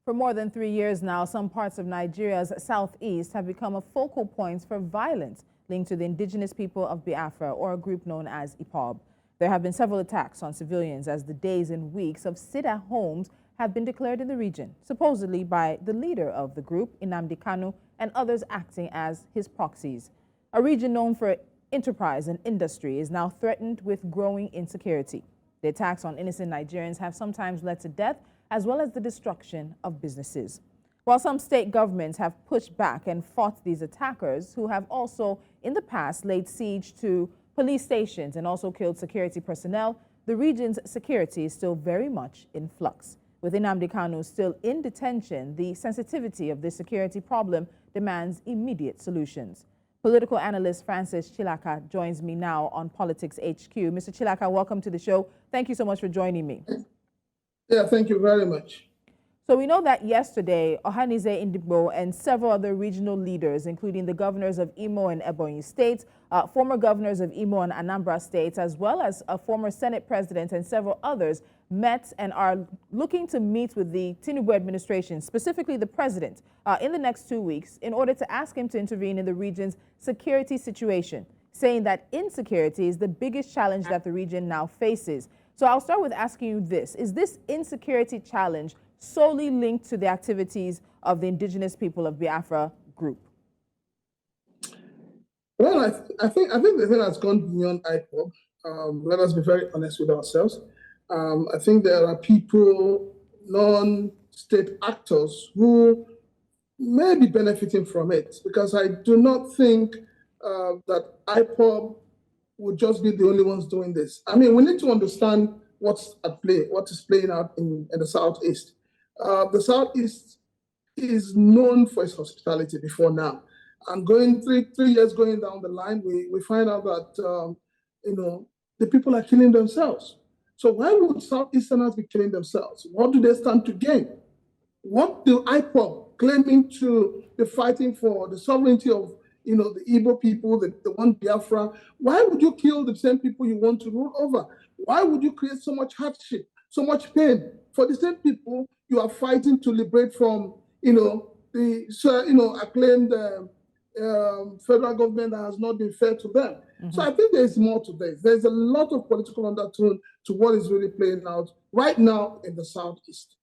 For more than 3 years now, some parts of Nigeria's southeast have become a focal point for violence linked to the indigenous people of Biafra, or a group known as IPOB. There have been several attacks on civilians as the days and weeks of sit-at-homes have been declared in the region, supposedly by the leader of the group, Nnamdi Kanu, and others acting as his proxies. A region known for enterprise and industry is now threatened with growing insecurity. The attacks on innocent Nigerians have sometimes led to death, as well as the destruction of businesses. While some state governments have pushed back and fought these attackers, who have also in the past laid siege to police stations and also killed security personnel, the region's security is still very much in flux. With Nnamdi Kanu still in detention, the sensitivity of this security problem demands immediate solutions. Political analyst Francis Chilaka joins me now on Politics HQ. Mr. Chilaka, welcome to the show. Thank you so much for joining me. Yeah, thank you very much. So we know that yesterday, Ohanize Ndigbo and several other regional leaders, including the governors of Imo and Ebonyi states, former governors of Imo and Anambra states, as well as a former Senate president and several others, met and are looking to meet with the Tinubu administration, specifically the president, in the next 2 weeks in order to ask him to intervene in the region's security situation, saying that insecurity is the biggest challenge that the region now faces. So I'll start with asking you this. Is this insecurity challenge solely linked to the activities of the indigenous people of Biafra group? Well, I think the thing has gone beyond IPOB. Let us be very honest with ourselves. I think there are people, non-state actors, who may be benefiting from it, because I do not think that IPOB would just be the only ones doing this. I mean, we need to understand what's at play, what is playing out in the Southeast. The Southeast is known for its hospitality before now. And going three years going down the line, we find out that, the people are killing themselves. So why would Southeasterners be killing themselves? What do they stand to gain? What do IPOB, claiming to be fighting for the sovereignty of the Igbo people, the one Biafra, why would you kill the same people you want to rule over? Why would you create so much hardship, so much pain for the same people you are fighting to liberate from, the acclaimed federal government that has not been fair to them? Mm-hmm. So I think there is more to this. There's a lot of political undertone to what is really playing out right now in the Southeast.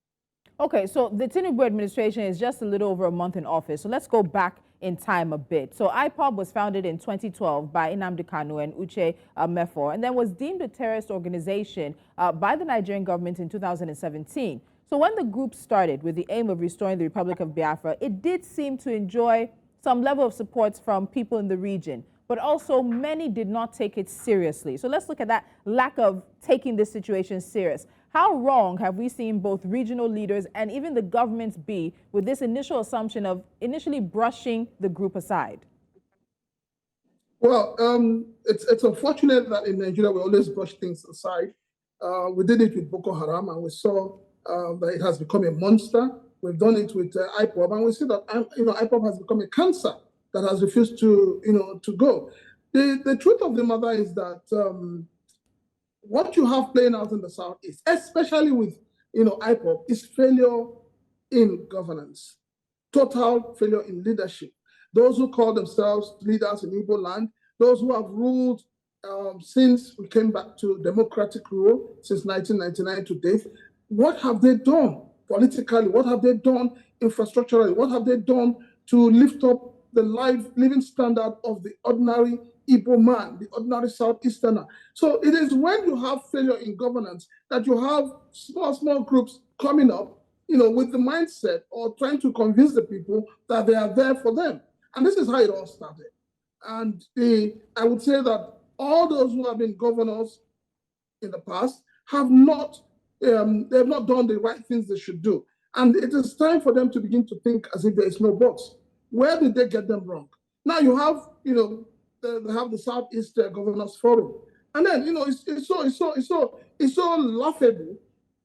Okay, so the Tinubu administration is just a little over a month in office. So let's go back in time a bit. So IPOB was founded in 2012 by Nnamdi Kanu and Uche Mefo, and then was deemed a terrorist organization by the Nigerian government in 2017. So when the group started with the aim of restoring the Republic of Biafra, it did seem to enjoy some level of support from people in the region, but also many did not take it seriously. So let's look at that lack of taking this situation serious. How wrong have we seen both regional leaders and even the governments be with this initial assumption of initially brushing the group aside? Well, it's unfortunate that in Nigeria we always brush things aside. We did it with Boko Haram, and we saw that it has become a monster. We've done it with IPOB, and we see that IPOB has become a cancer that has refused to go. The truth of the matter is that what you have playing out in the Southeast, especially with IPOB, is failure in governance, total failure in leadership. Those who call themselves leaders in Igbo land, those who have ruled since we came back to democratic rule since 1999 to date, what have they done politically? What have they done infrastructurally? What have they done to lift up the living standard of the ordinary Igbo man, the ordinary Southeasterner? So it is when you have failure in governance that you have small groups coming up, with the mindset or trying to convince the people that they are there for them. And this is how it all started. And I would say that all those who have been governors in the past have not, they have not done the right things they should do. And it is time for them to begin to think as if there is no box. Where did they get them wrong? Now you have, they have the Southeast Governors Forum, and then it's so laughable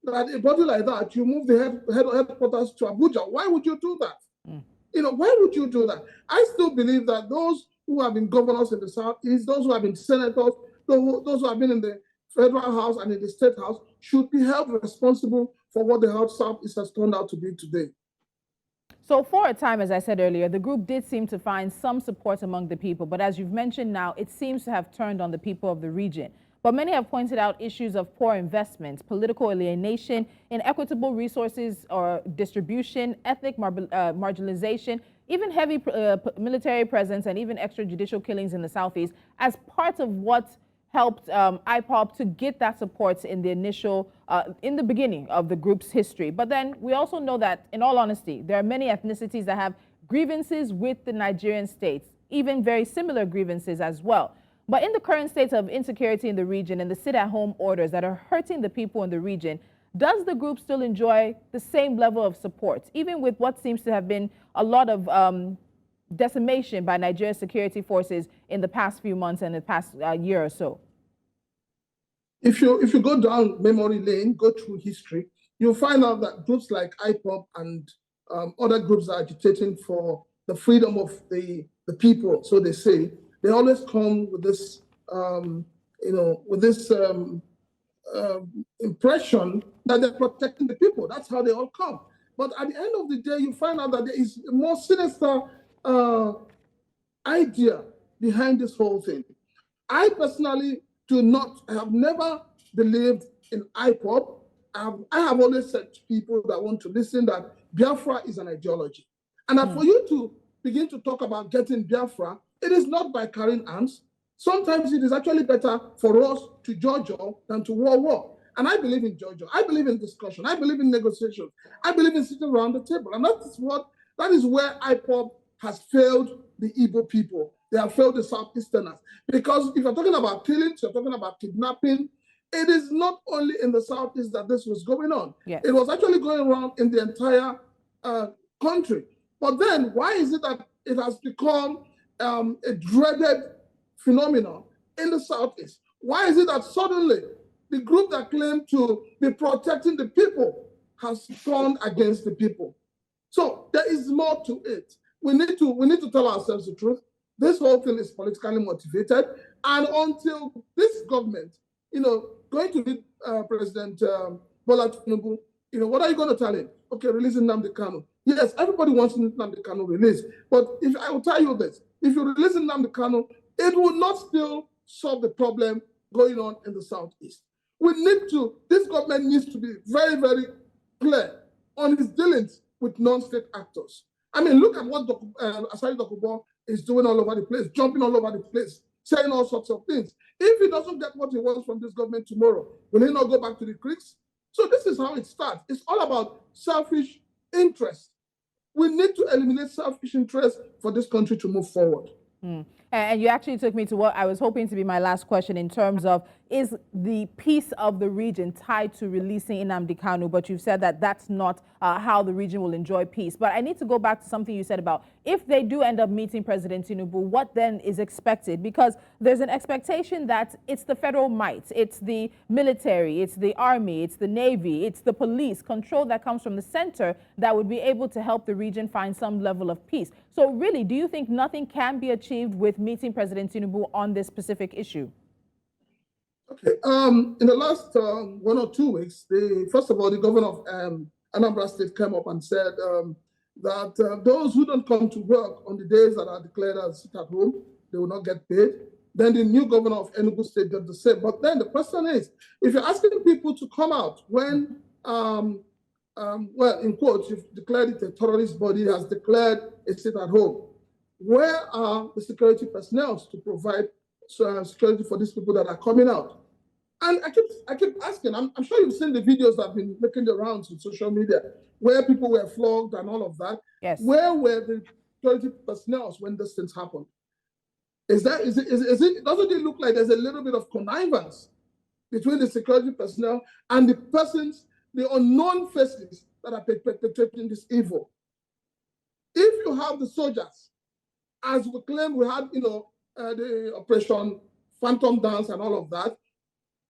that a body like that, you move the headquarters to Abuja. Why would you do that? Why would you do that? I still believe that those who have been governors in the Southeast, those who have been senators, those who have been in the federal house and in the state house should be held responsible for what the Southeast has turned out to be today. So for a time, as I said earlier, the group did seem to find some support among the people. But as you've mentioned now, it seems to have turned on the people of the region. But many have pointed out issues of poor investment, political alienation, inequitable resources or distribution, ethnic marginalization, even heavy military presence, and even extrajudicial killings in the Southeast as part of what helped IPOB to get that support in the initial, in the beginning of the group's history. But then we also know that, in all honesty, there are many ethnicities that have grievances with the Nigerian state, even very similar grievances as well. But in the current state of insecurity in the region and the sit-at-home orders that are hurting the people in the region, does the group still enjoy the same level of support, even with what seems to have been a lot of decimation by Nigeria's security forces in the past few months and the past year or so? If you go down memory lane, go through history, you'll find out that groups like IPOB and other groups that are agitating for the freedom of the people, so they say, they always come with this, impression that they're protecting the people. That's how they all come. But at the end of the day, you find out that there is a more sinister idea behind this whole thing. I personally have never believed in IPOB. I have always said to people that want to listen that Biafra is an ideology. And that for you to begin to talk about getting Biafra, it is not by carrying arms. Sometimes it is actually better for us to judge than to war. And I believe in Georgia. I believe in discussion. I believe in negotiation. I believe in sitting around the table. And that is where IPOB has failed the Igbo people. They have failed the Southeasterners. Because if you're talking about killings, you're talking about kidnapping, it is not only in the Southeast that this was going on. Yes. It was actually going around in the entire country. But then why is it that it has become a dreaded phenomenon in the Southeast? Why is it that suddenly the group that claimed to be protecting the people has turned against the people? So there is more to it. We need to tell ourselves the truth. This whole thing is politically motivated. And until this government, going to meet President Bola Tinubu, what are you going to tell him? Okay, releasing Nnamdi Kanu. Yes, everybody wants Nnamdi Kanu released. But if I will tell you this, if you release Nnamdi Kanu, it will not still solve the problem going on in the Southeast. This government needs to be very, very clear on its dealings with non-state actors. I mean, look at what Asari Dokubo is doing all over the place, jumping all over the place, saying all sorts of things. If he doesn't get what he wants from this government tomorrow, will he not go back to the creeks? So this is how it starts. It's all about selfish interest. We need to eliminate selfish interest for this country to move forward. And you actually took me to what I was hoping to be my last question in terms of, is the peace of the region tied to releasing Nnamdi Kanu? But you've said that that's not how the region will enjoy peace. But I need to go back to something you said about if they do end up meeting President Tinubu, what then is expected? Because there's an expectation that it's the federal might, it's the military, it's the army, it's the navy, it's the police, control that comes from the center that would be able to help the region find some level of peace. So really, do you think nothing can be achieved with meeting President Tinubu on this specific issue? Okay. In the last 1 or 2 weeks, first of all, the governor of Anambra State came up and said that those who don't come to work on the days that are declared as sit at home, they will not get paid. Then the new governor of Enugu State did the same. But then the question is, if you're asking people to come out when, well, in quotes, you've declared it a terrorist body, has declared a sit at home, where are the security personnel to provide security for these people that are coming out? And I keep asking, I'm sure you've seen the videos that have been making the rounds on social media, where people were flogged and all of that. Yes. Where were the security personnel when these things happened? Doesn't it look like there's a little bit of connivance between the security personnel and the persons, the unknown faces that are perpetrating this evil? If you have the soldiers, as we claim we had, the Operation Phantom Dance and all of that,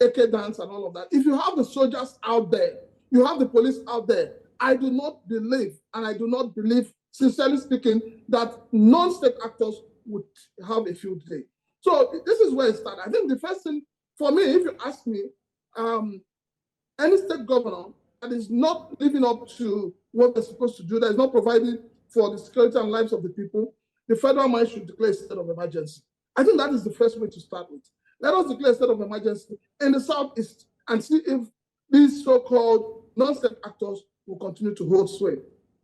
AK Dance and all of that, if you have the soldiers out there, you have the police out there, I do not believe, and I do not believe, sincerely speaking, that non-state actors would have a field day. So this is where it started. I think the first thing, for me, if you ask me, any state governor that is not living up to what they're supposed to do, that is not providing for the security and lives of the people, the federal mind should declare a state of emergency. I think that is the first way to start with. Let us declare a state of emergency in the Southeast and see if these so-called non-state actors will continue to hold sway.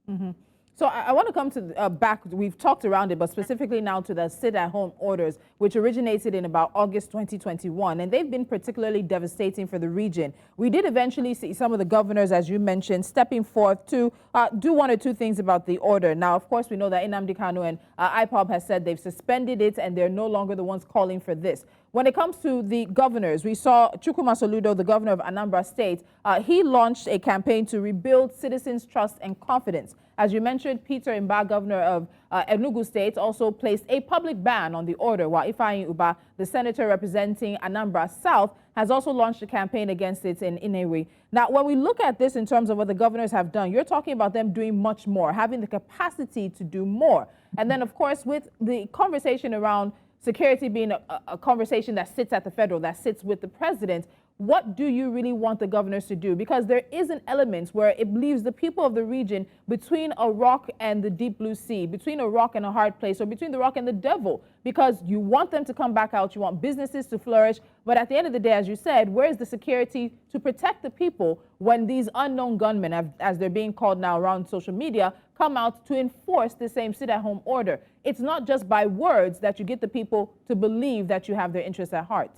Mm-hmm. So I want to come to back, we've talked around it, but specifically now to the sit-at-home orders, which originated in about August 2021, and they've been particularly devastating for the region. We did eventually see some of the governors, as you mentioned, stepping forth to do one or two things about the order. Now, of course, we know that Nnamdi Kanu and IPOB has said they've suspended it and they're no longer the ones calling for this. When it comes to the governors, we saw Chukwuma Soludo, the governor of Anambra State, he launched a campaign to rebuild citizens' trust and confidence. As you mentioned, Peter Mba, governor of Enugu State, also placed a public ban on the order, while Ifeanyi Uba, the senator representing Anambra South, has also launched a campaign against it in Inewi. Now, when we look at this in terms of what the governors have done, you're talking about them doing much more, having the capacity to do more. And then, of course, with the conversation around security being a conversation that sits at the federal, that sits with the president, what do you really want the governors to do? Because there is an element where it leaves the people of the region between a rock and the deep blue sea, between a rock and a hard place, or between the rock and the devil, because you want them to come back out, you want businesses to flourish, but at the end of the day, as you said, where is the security to protect the people when these unknown gunmen, as they're being called now around social media, come out to enforce the same sit-at-home order? It's not just by words that you get the people to believe that you have their interests at heart.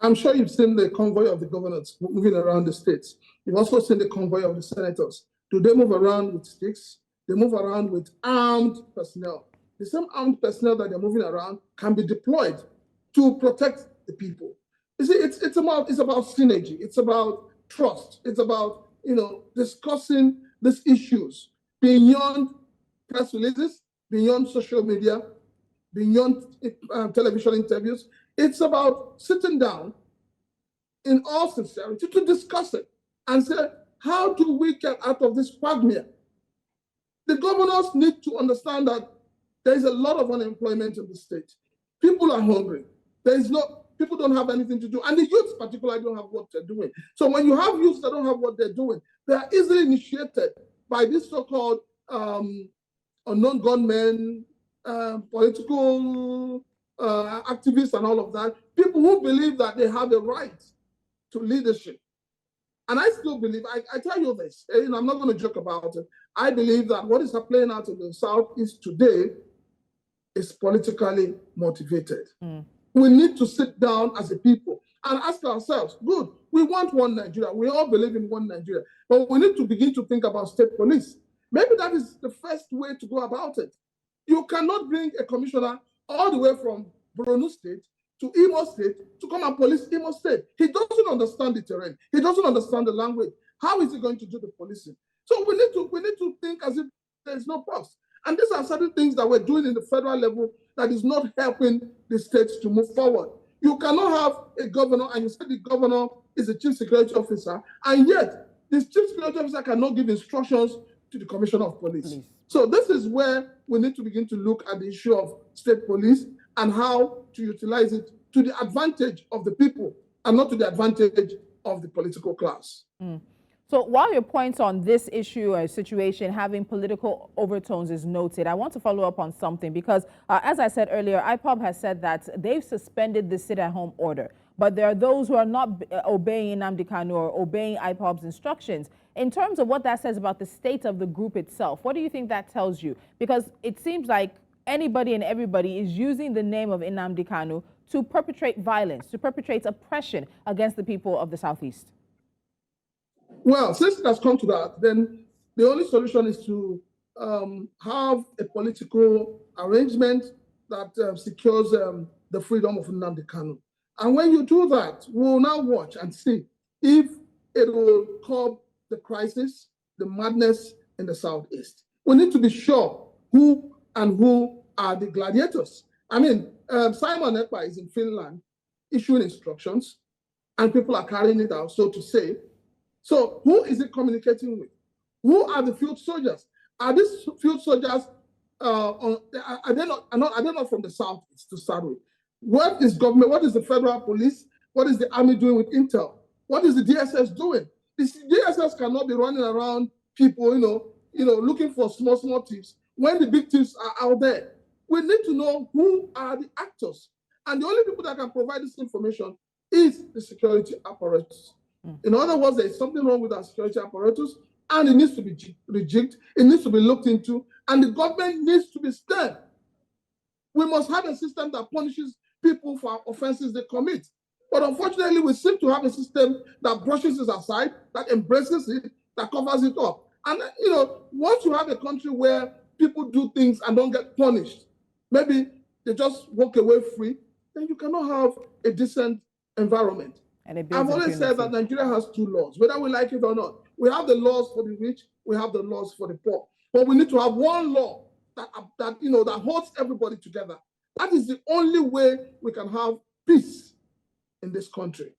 I'm sure you've seen the convoy of the governors moving around the states. You've also seen the convoy of the senators. Do they move around with sticks? They move around with armed personnel. The same armed personnel that they're moving around can be deployed to protect the people. You see, it's about synergy. It's about trust. It's about, discussing these issues beyond press releases, beyond social media, beyond television interviews. It's about sitting down in all sincerity to discuss it and say, how do we get out of this quagmire? The governors need to understand that there is a lot of unemployment in the state. People are hungry. People don't have anything to do. And the youths particularly don't have what they're doing. So when you have youths that don't have what they're doing, they are easily initiated by these so-called unknown gunmen, political activists and all of that, people who believe that they have a right to leadership. And I still believe, I tell you this, and I'm not going to joke about it, I believe that what is playing out in the Southeast today is politically motivated. We need to sit down as a people and ask ourselves, good, we want one Nigeria, we all believe in one Nigeria, but we need to begin to think about state police. Maybe that is the first way to go about it. You cannot bring a commissioner all the way from Borno State to Imo State to come and police Imo State. He doesn't understand the terrain. He doesn't understand the language. How is he going to do the policing? So we need to think as if there is no pause. And these are certain things that we're doing in the federal level that is not helping the states to move forward. You cannot have a governor, and you say the governor is a chief security officer, and yet this chief security officer cannot give instructions to the commissioner of police. So this is where we need to begin to look at the issue of state police and how to utilize it to the advantage of the people and not to the advantage of the political class. So while your points on this issue or situation having political overtones is noted, I want to follow up on something because, as I said earlier, IPOB has said that they've suspended the sit-at-home order, but there are those who are not obeying Nnamdi Kanu or obeying IPOB's instructions. In terms of what that says about the state of the group itself, what do you think that tells you? Because it seems like anybody and everybody is using the name of Nnamdi Kanu to perpetrate violence, to perpetrate oppression against the people of the Southeast. Well, since it has come to that, then the only solution is to have a political arrangement that secures the freedom of Nnamdi Kanu. And when you do that, we'll now watch and see if it will curb the crisis, the madness in the Southeast. We need to be sure who are the gladiators. I mean, Simon Ekpa is in Finland issuing instructions, and people are carrying it out, so to say. So who is it communicating with? Who are the field soldiers? Are these field soldiers, are they not from the Southeast to start with? What is government? What is the federal police? What is the army doing with intel? What is the DSS doing? The DSS cannot be running around people, looking for small thieves when the big thieves are out there. We need to know who are the actors. And the only people that can provide this information is the security apparatus. In other words, there is something wrong with our security apparatus, and it needs to be rejigged. It needs to be looked into, and the government needs to be stern. We must have a system that punishes people for offenses they commit. But unfortunately, we seem to have a system that brushes it aside, that embraces it, that covers it up. And, once you have a country where people do things and don't get punished, maybe they just walk away free, then you cannot have a decent environment. I've always said that Nigeria has two laws, whether we like it or not. We have the laws for the rich, we have the laws for the poor. But we need to have one law that holds everybody together. That is the only way we can have peace in this country.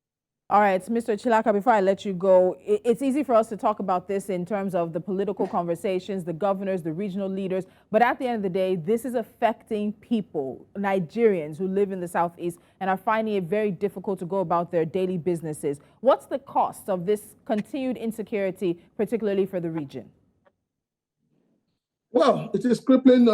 All right, Mr. Chilaka, before I let you go, it's easy for us to talk about this in terms of the political conversations, the governors, the regional leaders, but at the end of the day, this is affecting people, Nigerians who live in the Southeast and are finding it very difficult to go about their daily businesses. What's the cost of this continued insecurity, particularly for the region? Well, it is crippling.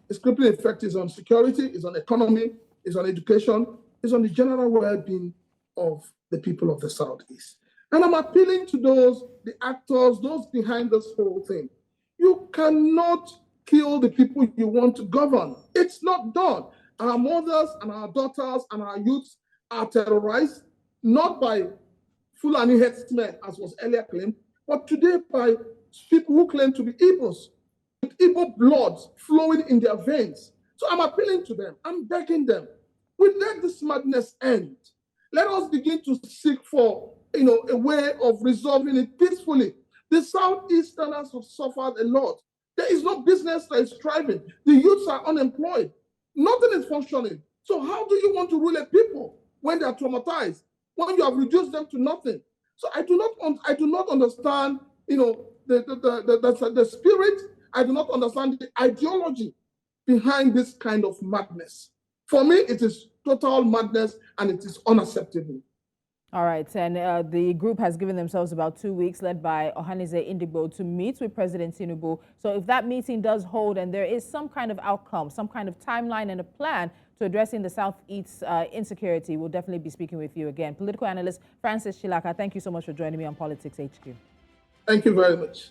Its crippling effect is on security, is on economy, is on education, is on the general well-being of the people of the Southeast. And I'm appealing to the actors, those behind this whole thing. You cannot kill the people you want to govern. It's not done. Our mothers and our daughters and our youths are terrorized, not by Fulani headsmen, as was earlier claimed, but today by people who claim to be Igbos, with Igbo blood flowing in their veins. So I'm appealing to them. I'm begging them. We let this madness end. Let us begin to seek for, a way of resolving it peacefully. The Southeasterners have suffered a lot. There is no business that is thriving. The youths are unemployed. Nothing is functioning. So how do you want to rule a people when they are traumatized, when you have reduced them to nothing? So I do not understand, the spirit. I do not understand the ideology behind this kind of madness. For me, it is total madness and it is unacceptable. All right, and the group has given themselves about 2 weeks, led by Ohanaeze Ndigbo, to meet with President Tinubu. So if that meeting does hold and there is some kind of outcome, some kind of timeline and a plan to addressing the Southeast's insecurity, we'll definitely be speaking with you again. Political analyst Francis Chilaka, thank you so much for joining me on Politics HQ. Thank you very much.